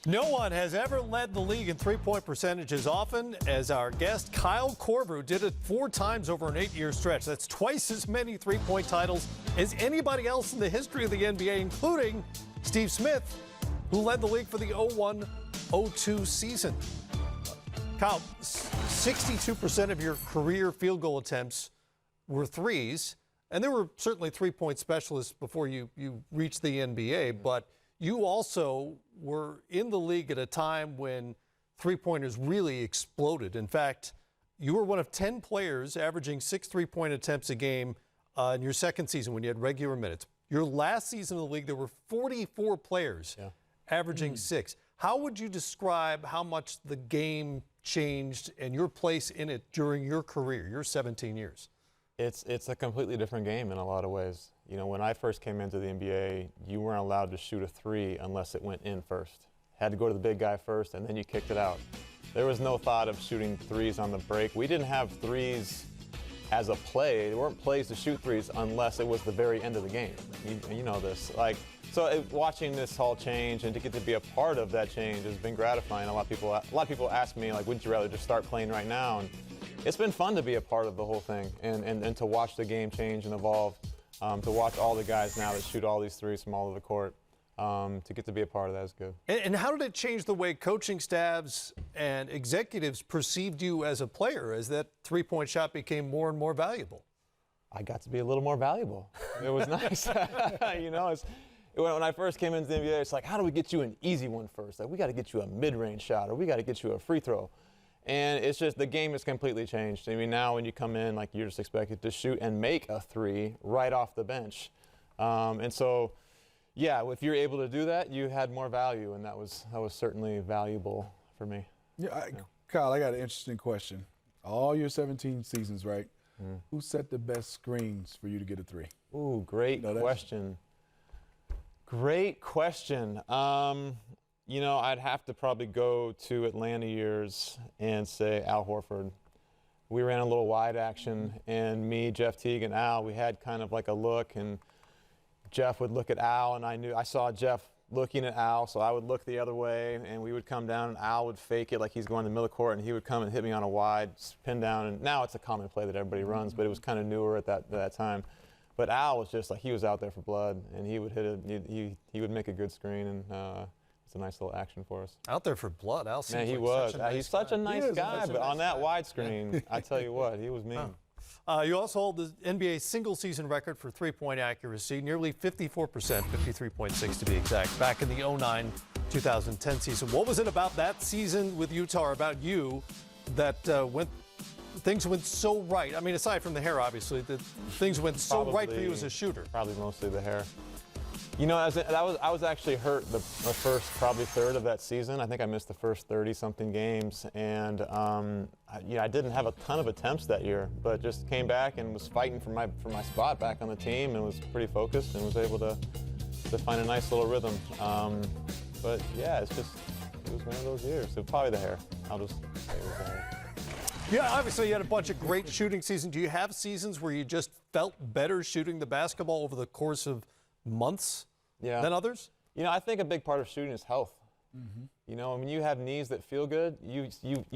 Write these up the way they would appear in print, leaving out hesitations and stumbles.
No one has ever led the league in three-point percentage as often as our guest Kyle Korver, who did it 4 times over an 8-year stretch. That's twice as many three-point titles as anybody else in the history of the NBA, including Steve Smith, who led the league for the 01-02 season. Kyle, 62% of your career field goal attempts were threes, and there were certainly three-point specialists before you reached the NBA, but you also were in the league at a time when three-pointers really exploded. In fact, you were one of 10 players averaging 6 three-point attempts a game in your second season when you had regular minutes. Your last season in the league, there were 44 players averaging 6. How would you describe how much the game changed and your place in it during your career, your 17 years? It's a completely different game in a lot of ways. You know, when I first came into the NBA, you weren't allowed to shoot a 3 unless it went in first. Had to go to the big guy first, and then you kicked it out. There was no thought of shooting 3s on the break. We didn't have 3s as a play. There weren't plays to shoot 3s unless it was the very end of the game. You know this. Watching this all change and to get to be a part of that change has been gratifying. A lot of people ask me, like, wouldn't you rather just start playing right now? And it's been fun to be a part of the whole thing and to watch the game change and evolve, to watch all the guys now that shoot all these 3s from all over the court. To get to be a part of that is good. And how did it change the way coaching staffs and executives perceived you as a player as that three-point shot became more and more valuable? I got to be a little more valuable. It was nice. You know, when I first came into the NBA, it's like, how do we get you an easy one first? Like, we got to get you a mid-range shot, or we got to get you a free throw. And it's just, the game has completely changed. I mean, now when you come in, like, you're just expected to shoot and make a 3 right off the bench. And so, yeah, if you're able to do that, you had more value, and that was certainly valuable for me. Kyle, I got an interesting question. All your 17 seasons, right? Who set the best screens for you to get a 3? Ooh, great question. Great question. You know, I'd have to probably go to Atlanta years and say Al Horford. We ran a little wide action, and me, Jeff Teague, and Al, we had kind of like a look, and Jeff would look at Al, and I saw Jeff looking at Al, so I would look the other way, and we would come down, and Al would fake it like he's going to the middle of the court, and he would come and hit me on a wide pin down, and now it's a common play that everybody runs, but it was kind of newer at that time. But Al was just like, he was out there for blood, and he would hit it, he would make a good screen, and it's a nice little action for us. Out there for blood. Al seems Man, he like was. Such a nice He's such a nice guy, but on that widescreen, I tell you what, he was mean. You also hold the NBA single-season record for three-point accuracy, nearly 54%, 53.6 to be exact, back in the 09-2010 season. What was it about that season with Utah, or about you, that things went so right? I mean, aside from the hair, obviously, things went so right for you as a shooter. Probably mostly the hair. You know, I was actually hurt the first probably third of that season. I think I missed the first 30-something games, and I didn't have a ton of attempts that year, but just came back and was fighting for my spot back on the team, and was pretty focused and was able to find a nice little rhythm. But yeah, it was one of those years. So probably the hair. I'll just say it was the hair. Yeah, obviously you had a bunch of great shooting seasons. Do you have seasons where you just felt better shooting the basketball over the course of months than others? You know, I think a big part of shooting is health. You know, when you have knees that feel good, you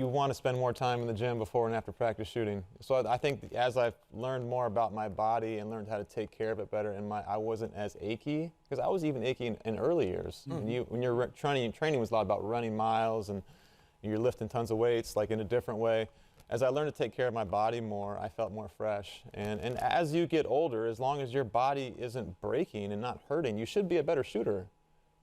want to spend more time in the gym before and after practice shooting. So I think as I've learned more about my body and learned how to take care of it better, and I wasn't as achy, because I was even achy in early years. When you're training was a lot about running miles and you're lifting tons of weights, like in a different way. As I learned to take care of my body more, I felt more fresh. And as you get older, as long as your body isn't breaking and not hurting, you should be a better shooter.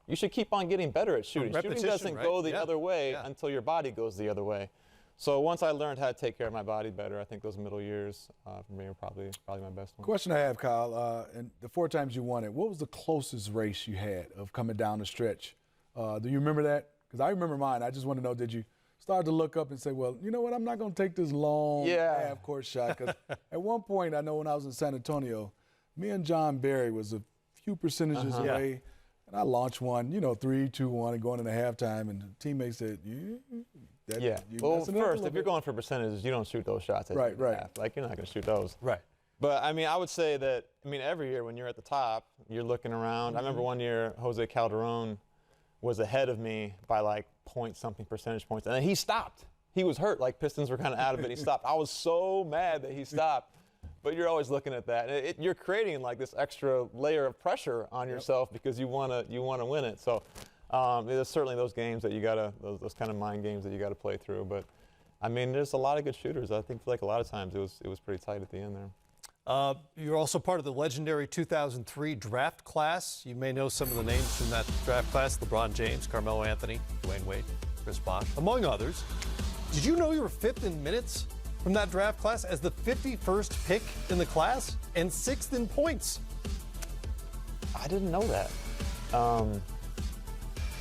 You should keep on getting better at shooting. Shooting doesn't go the other way until your body goes the other way. So once I learned how to take care of my body better, I think those middle years for me are probably my best one. Question I have, Kyle, and the 4 times you won it, what was the closest race you had of coming down the stretch? Do you remember that? Because I remember mine. I just want to know, did you start to look up and say, well, you know what, I'm not going to take this long half-court shot? Because at one point, I know when I was in San Antonio, me and John Barry was a few percentages away, and I launched one, 3, 2, 1, and going into halftime, and the teammate said, well, first, if you're going for percentages, you don't shoot those shots at half. Like, you're not going to shoot those. Right. But, I mean, I would say that, every year when you're at the top, you're looking around. I remember one year, Jose Calderon was ahead of me by like point something percentage points. And then he stopped. He was hurt, like Pistons were kind of out of it. He stopped. I was so mad that he stopped. But you're always looking at that. You're creating like this extra layer of pressure on yourself because you want to win it. So there's certainly those games that you gotta, those kind of mind games that you gotta play through. But I mean, there's a lot of good shooters. I think like a lot of times it was pretty tight at the end there. You're also part of the legendary 2003 draft class. You may know some of the names from that draft class: LeBron James, Carmelo Anthony, Dwayne Wade, Chris Bosh, among others. Did you know you were 5th in minutes from that draft class as the 51st pick in the class and 6th in points? I didn't know that.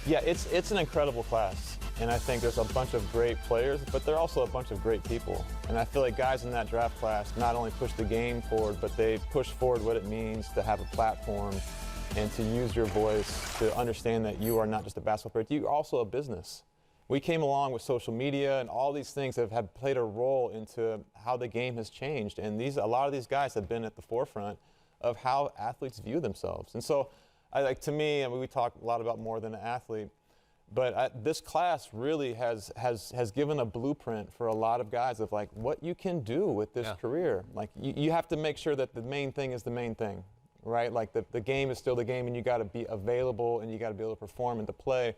Yeah, it's an incredible class. And I think there's a bunch of great players, but there are also a bunch of great people. And I feel like guys in that draft class not only push the game forward, but they push forward what it means to have a platform and to use your voice, to understand that you are not just a basketball player, you're also a business. We came along with social media and all these things that have played a role into how the game has changed. And a lot of these guys have been at the forefront of how athletes view themselves. And so, to me, I mean, we talk a lot about more than an athlete, but this class really has given a blueprint for a lot of guys of like what you can do with this career. Like you have to make sure that the main thing is the main thing, right? Like the game is still the game, and you got to be available and you got to be able to perform and to play.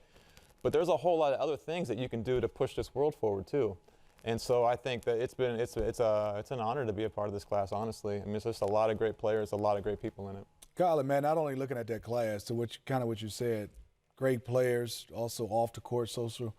But there's a whole lot of other things that you can do to push this world forward too. And so I think that it's an honor to be a part of this class, honestly. I mean, it's just a lot of great players, a lot of great people in it. Colin, man, not only looking at that class, to what you said, great players, also off the court, social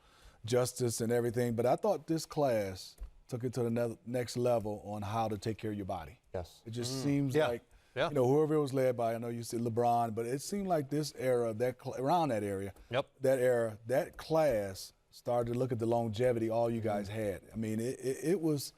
justice and everything. But I thought this class took it to the next level on how to take care of your body. Yes. It just seems like, you know, whoever it was led by, I know you said LeBron, but it seemed like this era, around that area, that class started to look at the longevity all you guys had. I mean, it was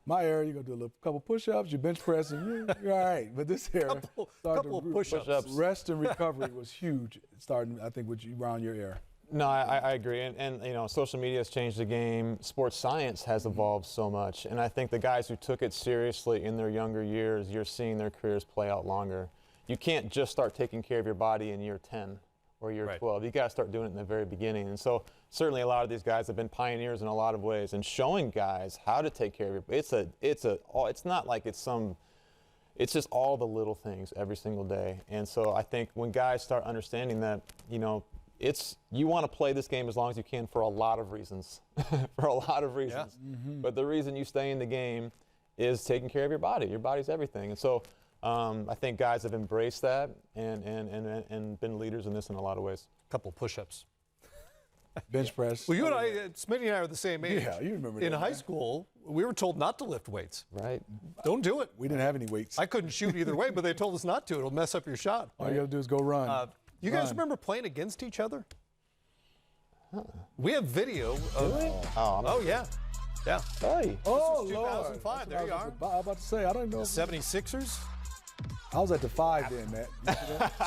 my era. You're going to do a couple push-ups, you bench press, and you're all right. But this era, couple push-ups. Rest and recovery was huge, starting, I think, around your era. No, I agree. And you know, social media has changed the game. Sports science has evolved so much. And I think the guys who took it seriously in their younger years, you're seeing their careers play out longer. You can't just start taking care of your body in year 10 or year 12. You got to start doing it in the very beginning. And so certainly a lot of these guys have been pioneers in a lot of ways and showing guys how to take care of your it's not like it's just all the little things every single day. And so I think when guys start understanding that, you know, you want to play this game as long as you can for a lot of reasons, But the reason you stay in the game is taking care of your body. Your body's everything. And so I think guys have embraced that and been leaders in this in a lot of ways. Couple push-ups. Bench press. Well, you and I, Smitty and I are the same age. Yeah, you remember that. In high school, we were told not to lift weights. Right. Don't do it. We didn't have any weights. I couldn't shoot either way, but they told us not to. It'll mess up your shot. All you got to do is go run. You guys remember playing against each other? We have video of. Really? Oh yeah. Yeah. Hey. Oh, This was 2005. There you are. I was about to say, I don't know. 76ers. I was at the 5 then, Matt.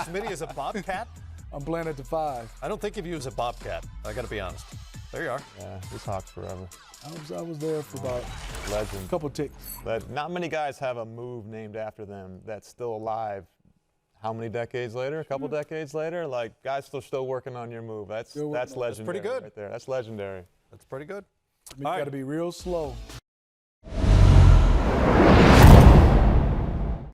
Smitty is a Bobcat. I'm playing at the 5. I don't think of you as a Bobcat. I got to be honest. There you are. Yeah, we talked forever. I was there for about Legend. a couple ticks. But not many guys have a move named after them that's still alive. How many decades later? A couple decades later? Like, guys still working on your move. That's legendary. That's pretty good. Right there. That's legendary. That's pretty good. You got to be real slow.